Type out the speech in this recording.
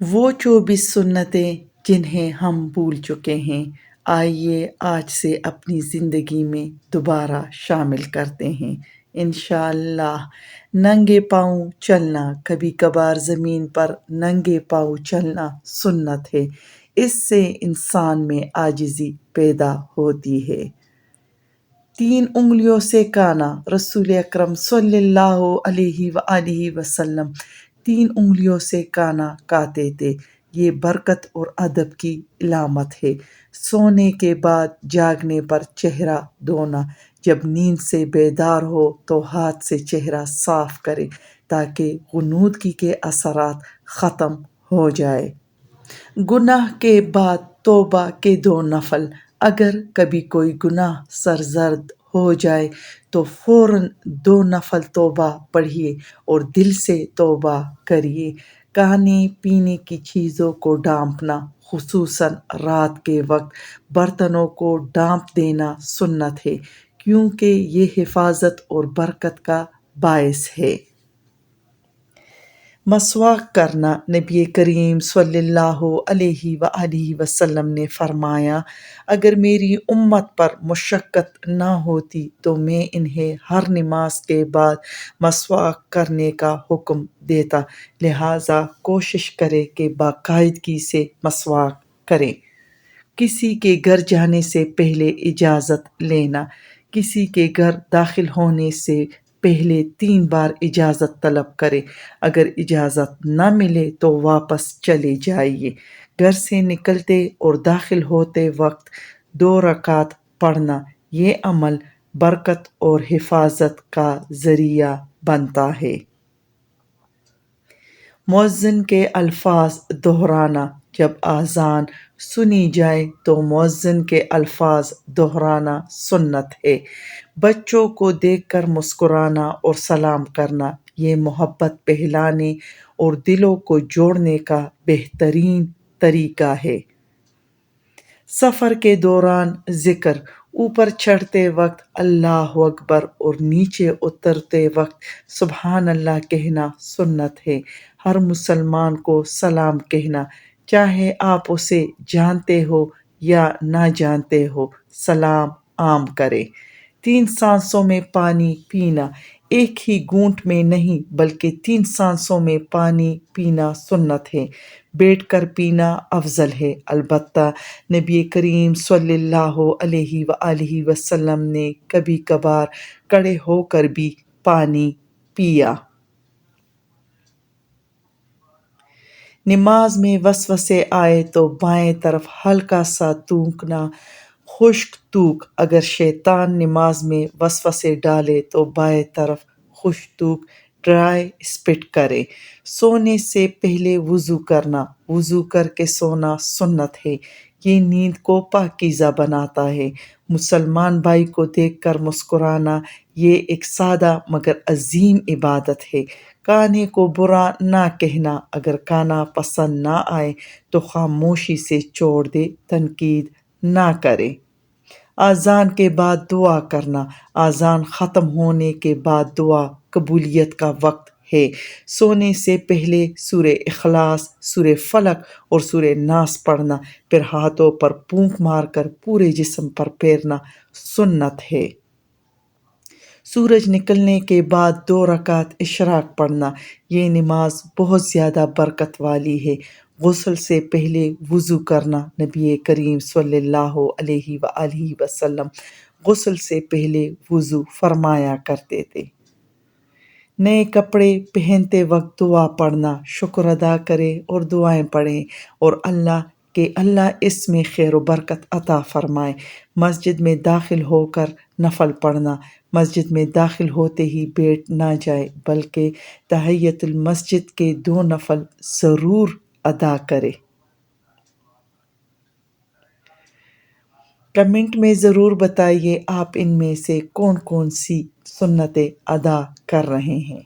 وہ 24 سنتیں جنہیں ہم بھول چکے ہیں، آئیے آج سے اپنی زندگی میں دوبارہ شامل کرتے ہیں انشاءاللہ۔ ننگے پاؤں چلنا، کبھی کبھار زمین پر ننگے پاؤں چلنا سنت ہے، اس سے انسان میں عاجزی پیدا ہوتی ہے۔ 3 انگلیوں سے کانا، رسول اکرم صلی اللہ علیہ وآلہ وسلم 3 انگلیوں سے کانا کہتے تھے۔ یہ برکت اور ادب کی علامت ہے۔ سونے کے بعد جاگنے پر چہرہ دھونا، جب نیند سے بیدار ہو تو ہاتھ سے چہرہ صاف کرے تاکہ غنودگی کے اثرات ختم ہو جائے۔ گناہ کے بعد توبہ کے 2 نفل، اگر کبھی کوئی گناہ سرزد ہو جائے تو فوراً 2 نفل توبہ پڑھیے اور دل سے توبہ کریے۔ کھانے پینے کی چیزوں کو ڈھانپنا، خصوصاً رات کے وقت برتنوں کو ڈھانپ دینا سنت ہے، کیونکہ یہ حفاظت اور برکت کا باعث ہے۔ مسواک کرنا، نبی کریم صلی اللہ علیہ وآلہ وسلم نے فرمایا، اگر میری امت پر مشقت نہ ہوتی تو میں انہیں ہر نماز کے بعد مسواک کرنے کا حکم دیتا، لہٰذا کوشش کریں کہ باقاعدگی سے مسواک کریں۔ کسی کے گھر جانے سے پہلے اجازت لینا، کسی کے گھر داخل ہونے سے پہلے 3 بار اجازت طلب کریں، اگر اجازت نہ ملے تو واپس چلے جائیے۔ گھر سے نکلتے اور داخل ہوتے وقت 2 رکعت پڑھنا، یہ عمل برکت اور حفاظت کا ذریعہ بنتا ہے۔ مؤذن کے الفاظ دہرانا، جب اذان سنی جائے تو مؤذن کے الفاظ دہرانا سنت ہے۔ بچوں کو دیکھ کر مسکرانا اور سلام کرنا، یہ محبت پھیلانے اور دلوں کو جوڑنے کا بہترین طریقہ ہے۔ سفر کے دوران ذکر، اوپر چڑھتے وقت اللہ اکبر اور نیچے اترتے وقت سبحان اللہ کہنا سنت ہے۔ ہر مسلمان کو سلام کہنا، چاہے آپ اسے جانتے ہو یا نہ جانتے ہو، سلام عام کریں۔ 3 سانسوں میں پانی پینا، ایک ہی گھونٹ میں نہیں بلکہ 3 سانسوں میں پانی پینا سنت ہے۔ بیٹھ کر پینا افضل ہے، البتہ نبی کریم صلی اللہ علیہ وآلہ وسلم نے کبھی کبھار کھڑے ہو کر بھی پانی پیا۔ نماز میں وسوسے آئے تو بائیں طرف ہلکا سا تھوکنا، خشک تھوک۔ اگر شیطان نماز میں وسوسے ڈالے تو بائیں طرف خشک تھوک ڈرائی اسپٹ کریں۔ سونے سے پہلے وضو کرنا، وضو کر کے سونا سنت ہے، یہ نیند کو پاکیزہ بناتا ہے۔ مسلمان بھائی کو دیکھ کر مسکرانا، یہ ایک سادہ مگر عظیم عبادت ہے۔ کھانے کو برا نہ کہنا، اگر کھانا پسند نہ آئے تو خاموشی سے چھوڑ دے، تنقید نہ کرے۔ اذان کے بعد دعا کرنا، اذان ختم ہونے کے بعد دعا قبولیت کا وقت ہے۔ سونے سے پہلے سورہ اخلاص، سورہ فلق اور سورہ ناس پڑھنا، پھر ہاتھوں پر پھونک مار کر پورے جسم پر پھیرنا سنت ہے۔ سورج نکلنے کے بعد 2 رکعت اشراق پڑھنا، یہ نماز بہت زیادہ برکت والی ہے۔ غسل سے پہلے وضو کرنا، نبی کریم صلی اللہ علیہ وآلہ وسلم غسل سے پہلے وضو فرمایا کرتے تھے۔ نئے کپڑے پہنتے وقت دعا پڑھنا، شکر ادا کریں اور دعائیں پڑھیں اور اللہ اس میں خیر و برکت عطا فرمائے۔ مسجد میں داخل ہو کر نفل پڑھنا، مسجد میں داخل ہوتے ہی بیٹھ نہ جائے بلکہ تحیۃ المسجد کے 2 نفل ضرور ادا کرے۔ کمنٹ میں ضرور بتائیے آپ ان میں سے کون کون سی سنتیں ادا کر رہے ہیں۔